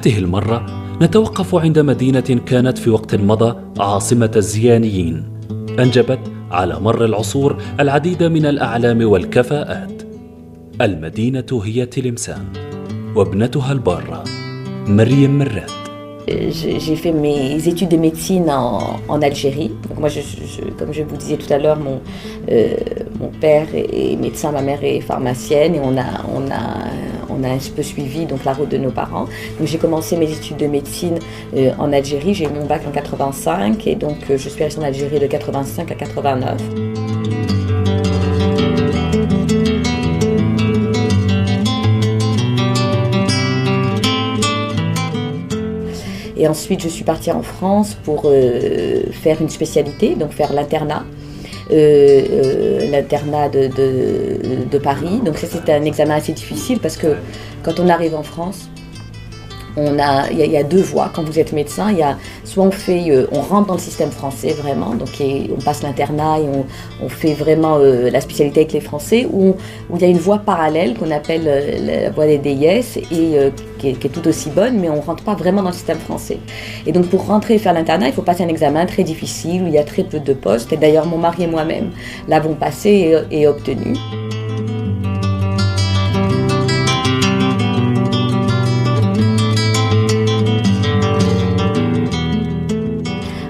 هذه المرة نتوقف عند مدينة كانت في وقت مضى عاصمة الزيانيين، أنجبت على مر العصور العديد من الأعلام والكفاءات. المدينة هي تلمسان، وابنتها البارة مريم مراد. J'ai fait mes études de médecine en Algérie. Donc moi, comme je vous disais tout à l'heure, mon père est médecin, ma mère est pharmacienne, et on a un peu suivi donc la route de nos parents. Donc j'ai commencé mes études de médecine en Algérie. J'ai eu mon bac en 85 et donc je suis restée en Algérie de 85 à 89. Et ensuite, je suis partie en France pour faire une spécialité, donc faire l'internat. L'internat de Paris. Donc ça, c'était un examen assez difficile parce que quand on arrive en France, il y a deux voies. Quand vous êtes médecin, il y a soit on rentre dans le système français vraiment, donc on passe l'internat et on fait vraiment la spécialité avec les Français, ou il y a une voie parallèle qu'on appelle la voie des DIS et qui est tout aussi bonne, mais on rentre pas vraiment dans le système français. Et donc pour rentrer et faire l'internat, il faut passer un examen très difficile où il y a très peu de postes. Et d'ailleurs, mon mari et moi-même l'avons passé et obtenu.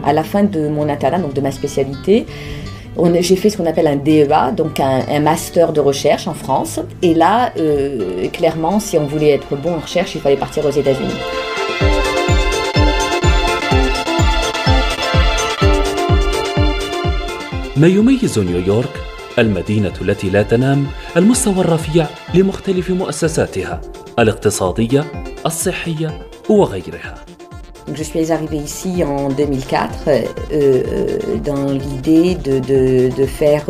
À la fin de mon internat, donc de ma spécialité, j'ai fait ce qu'on appelle un DEA, donc un master de recherche en France. Et là, clairement, si on voulait être bon en recherche, il fallait partir aux États-Unis. ما يميز نيويورك المدينة التي لا تنام المستوى الرفيع لمختلف مؤسساتها الاقتصادية، الصحية وغيرها. Donc, je suis arrivée ici en 2004 dans l'idée de faire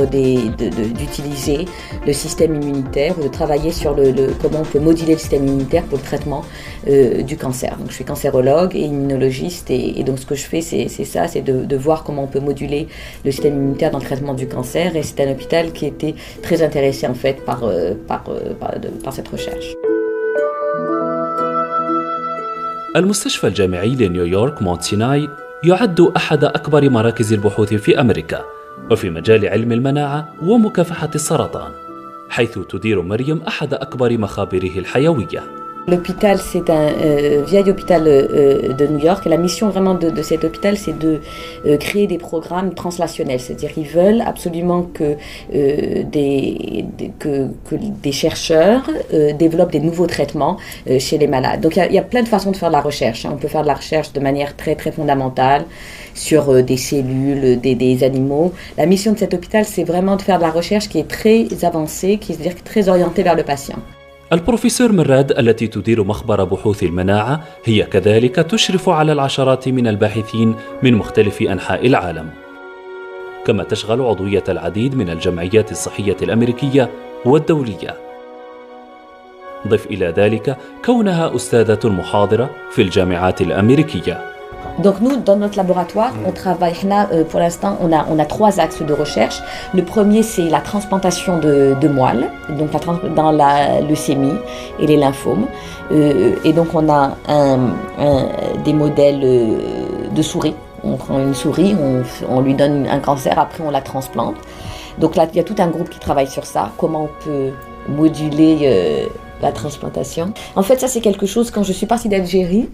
d'utiliser le système immunitaire, de travailler sur comment on peut moduler le système immunitaire pour le traitement du cancer. Donc, je suis cancérologue et immunologiste et donc ce que je fais c'est de voir comment on peut moduler le système immunitaire dans le traitement du cancer, et c'est un hôpital qui était très intéressé en fait par cette recherche. المستشفى الجامعي لنيويورك مونت سيناي يعد أحد أكبر مراكز البحوث في أمريكا وفي مجال علم المناعة ومكافحة السرطان، حيث تدير مريم أحد أكبر مخابره الحيوية. L'hôpital, c'est un vieil hôpital de New York. Et la mission vraiment de cet hôpital, c'est de créer des programmes translationnels. C'est-à-dire qu'ils veulent absolument que des chercheurs développent des nouveaux traitements chez les malades. Donc il y a plein de façons de faire de la recherche. On peut faire de la recherche de manière très très fondamentale sur des cellules, des animaux. La mission de cet hôpital, c'est vraiment de faire de la recherche qui est très avancée, qui est très orientée vers le patient. البروفيسور مراد التي تدير مخبر بحوث المناعة هي كذلك تشرف على العشرات من الباحثين من مختلف أنحاء العالم، كما تشغل عضوية العديد من الجمعيات الصحية الأمريكية والدولية. ضف إلى ذلك كونها أستاذة محاضرة في الجامعات الأمريكية. Donc nous, dans notre laboratoire, on travaille, pour l'instant, on a trois axes de recherche. Le premier, c'est la transplantation de moelle, donc dans la leucémie et les lymphomes. Et donc on a des modèles de souris. On prend une souris, on lui donne un cancer, après on la transplante. Donc là, il y a tout un groupe qui travaille sur ça, comment on peut moduler la transplantation. En fait, ça c'est quelque chose, quand je suis partie d'Algérie,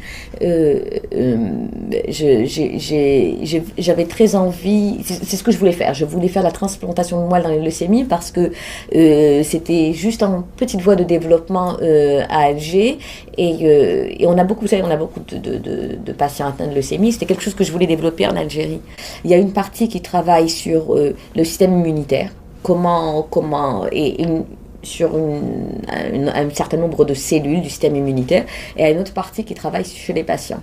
j'avais très envie, c'est ce que je voulais faire. Je voulais faire la transplantation de moelle dans les leucémies parce que c'était juste en petite voie de développement à Alger et on a beaucoup, vous savez, on a beaucoup de patients atteints de leucémie. C'était quelque chose que je voulais développer en Algérie. Il y a une partie qui travaille sur le système immunitaire, sur un certain nombre de cellules du système immunitaire, et à une autre partie qui travaille chez les patients.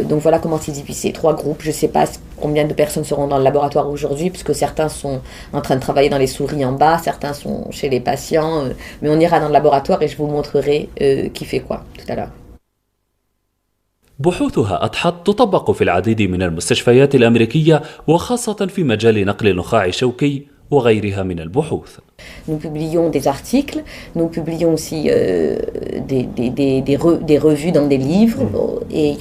Donc voilà comment c'est divisé. Trois groupes. Je ne sais pas combien de personnes seront dans le laboratoire aujourd'hui, puisque certains sont en train de travailler dans les souris en bas, certains sont chez les patients, mais on ira dans le laboratoire et je vous montrerai qui fait quoi tout à l'heure. بحوثها أضحت تطبق في العديد من المستشفيات الأمريكية، وخاصة في مجال نقل النخاع الشوكي وغيرها من البحوث. Nous publions des articles, nous publions aussi des revues dans des livres. Et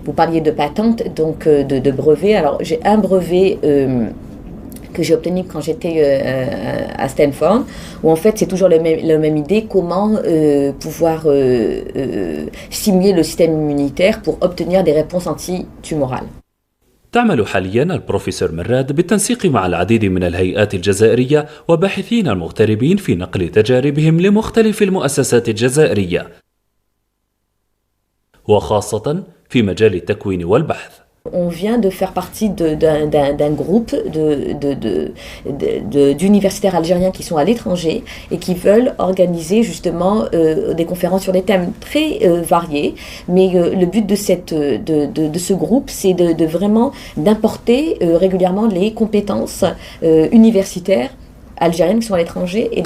vous parliez de patente, donc de brevets. Alors j'ai un brevet que j'ai obtenu quand j'étais à Stanford, où en fait c'est toujours la même idée, comment pouvoir stimuler le système immunitaire pour obtenir des réponses antitumorales. تعمل حاليا البروفيسور مراد بالتنسيق مع العديد من الهيئات الجزائرية وباحثين المغتربين في نقل تجاربهم لمختلف المؤسسات الجزائرية، وخاصة في مجال التكوين والبحث. On vient de faire partie d'un groupe d'universitaires algériens qui sont à l'étranger et qui veulent organiser justement des conférences sur des thèmes très variés. Mais le but de ce groupe, c'est de vraiment d'importer régulièrement les compétences universitaires algériennes qui sont à l'étranger et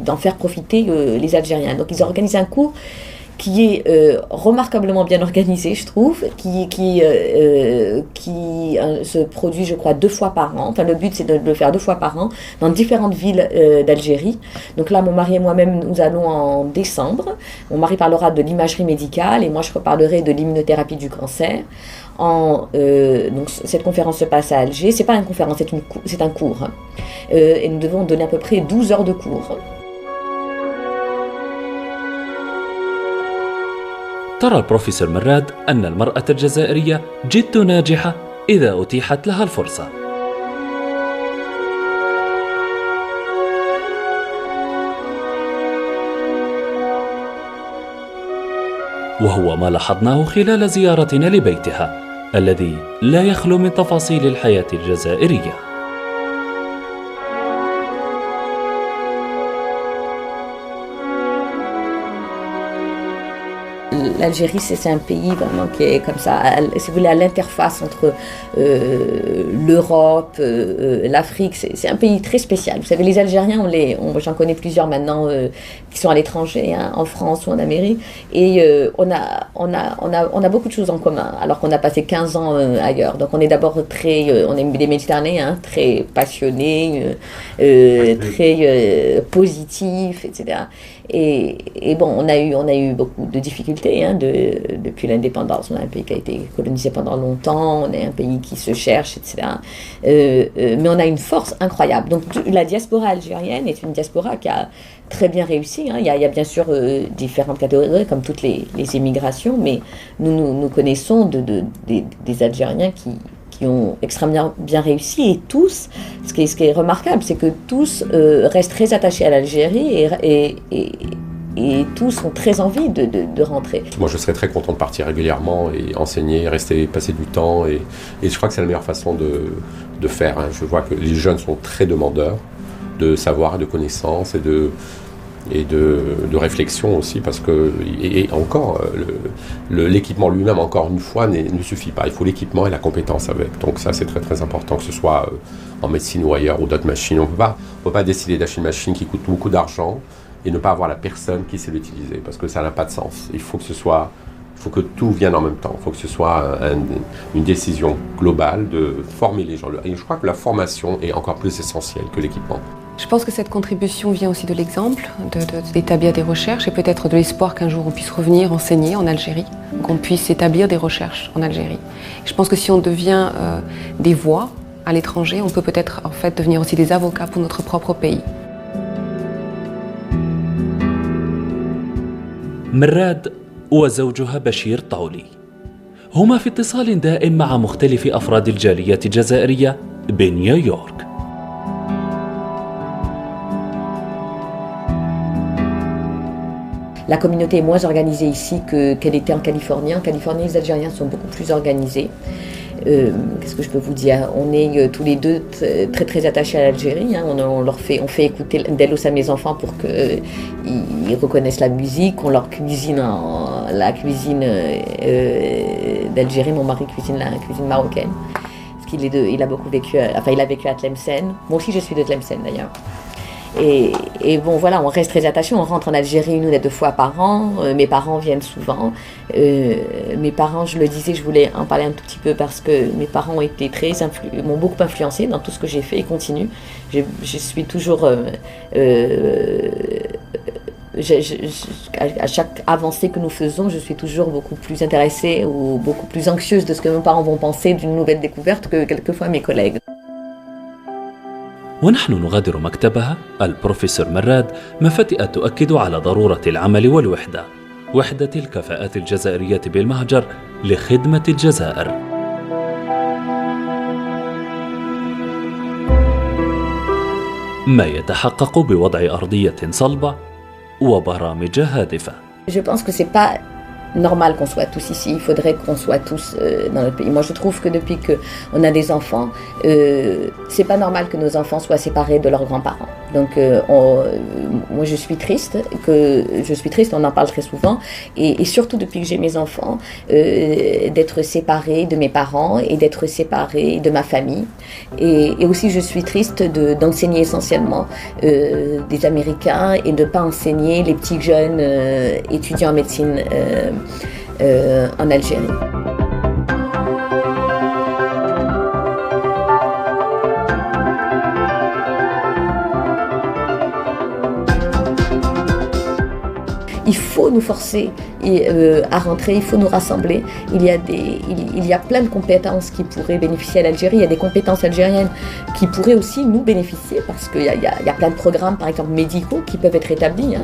d'en faire profiter les Algériens. Donc ils organisent un cours qui est remarquablement bien organisé, je trouve, qui se produit, je crois, 2 fois par an. Enfin, le but, c'est de le faire 2 fois par an dans différentes villes d'Algérie. Donc là, mon mari et moi-même, nous allons en décembre. Mon mari parlera de l'imagerie médicale et moi, je reparlerai de l'immunothérapie du cancer. Donc, cette conférence se passe à Alger. C'est pas une conférence, c'est un cours. Et nous devons donner à peu près 12 heures de cours. ترى البروفيسور مراد أن المرأة الجزائرية جد ناجحة إذا أتيحت لها الفرصة. وهو ما لاحظناه خلال زيارتنا لبيتها الذي لا يخلو من تفاصيل الحياة الجزائرية. L'Algérie, c'est un pays vraiment qui est comme ça, si vous voulez, à l'interface entre l'Europe, l'Afrique. C'est un pays très spécial. Vous savez, les Algériens, j'en connais plusieurs maintenant qui sont à l'étranger, hein, en France ou en Amérique, et on a beaucoup de choses en commun, alors qu'on a passé 15 ans ailleurs. Donc on est d'abord on est des Méditerranéens, très passionnés, très positifs, etc. Et bon, on a eu beaucoup de difficultés, hein, depuis l'indépendance. On a un pays qui a été colonisé pendant longtemps, on est un pays qui se cherche, etc. Mais on a une force incroyable. Donc la diaspora algérienne est une diaspora qui a très bien réussi, hein. Il y a bien sûr différentes catégories, comme toutes les émigrations, mais nous connaissons des Algériens qui ont extrêmement bien réussi, et tous, ce qui est remarquable, c'est que tous restent très attachés à l'Algérie et tous ont très envie de rentrer. Moi, je serais très content de partir régulièrement et enseigner, passer du temps, et je crois que c'est la meilleure façon de faire, hein. Je vois que les jeunes sont très demandeurs de savoir, de connaissances et de réflexion aussi, parce que et encore l'équipement lui-même, encore une fois, ne suffit pas. Il faut l'équipement et la compétence avec. Donc ça, c'est très très important, que ce soit en médecine ou ailleurs, ou d'autres machines. On peut pas décider d'acheter une machine qui coûte beaucoup d'argent et ne pas avoir la personne qui sait l'utiliser, parce que ça n'a pas de sens. Il faut que tout vienne en même temps. Il faut que ce soit une décision globale de former les gens. Et je crois que la formation est encore plus essentielle que l'équipement. Je pense que cette contribution vient aussi de l'exemple, d'établir des recherches et peut-être de l'espoir qu'un jour on puisse revenir enseigner en Algérie, qu'on puisse établir des recherches en Algérie. Je pense que si on devient des voix à l'étranger, on peut peut-être en fait devenir aussi des avocats pour notre propre pays. مراد وزوجها بشير طولي هما في اتصال دائم مع مختلف أفراد الجالية الجزائرية بنيويورك. La communauté est moins organisée ici qu'elle était en Californie. En Californie, les Algériens sont beaucoup plus organisés. Qu'est-ce que je peux vous dire? On est tous les deux très très attachés à l'Algérie, hein. On fait écouter Ndelos à mes enfants pour qu'ils reconnaissent la musique. On leur cuisine la cuisine d'Algérie. Mon mari cuisine la cuisine marocaine. Parce qu'il a beaucoup vécu, il a vécu à Tlemcen. Moi aussi, je suis de Tlemcen d'ailleurs. Et bon, voilà, on reste très attachés. On rentre en Algérie 1 ou 2 fois par an. Mes parents viennent souvent. Mes parents, je le disais, je voulais en parler un tout petit peu parce que mes parents ont été m'ont beaucoup influencé dans tout ce que j'ai fait et continuent. Je suis toujours... à chaque avancée que nous faisons, je suis toujours beaucoup plus intéressée ou beaucoup plus anxieuse de ce que mes parents vont penser d'une nouvelle découverte que quelquefois mes collègues. ونحن نغادر مكتبها، البروفيسور مراد مفاتئ تؤكد على ضرورة العمل والوحدة، وحدة الكفاءات الجزائرية بالمهجر لخدمة الجزائر. ما يتحقق بوضع أرضية صلبة وبرامج هادفة. Je pense que c'est pas normal qu'on soit tous ici, il faudrait qu'on soit tous dans notre pays. Moi je trouve que depuis qu'on a des enfants, c'est pas normal que nos enfants soient séparés de leurs grands-parents. Donc moi je suis triste, on en parle très souvent, et surtout depuis que j'ai mes enfants, d'être séparée de mes parents et d'être séparée de ma famille. Et aussi je suis triste d'enseigner essentiellement des Américains et de ne pas enseigner les petits jeunes étudiants en médecine en Algérie. Il faut nous forcer à rentrer, il faut nous rassembler. Il y a plein de compétences qui pourraient bénéficier à l'Algérie. Il y a des compétences algériennes qui pourraient aussi nous bénéficier parce qu'il y a plein de programmes, par exemple médicaux, qui peuvent être établis.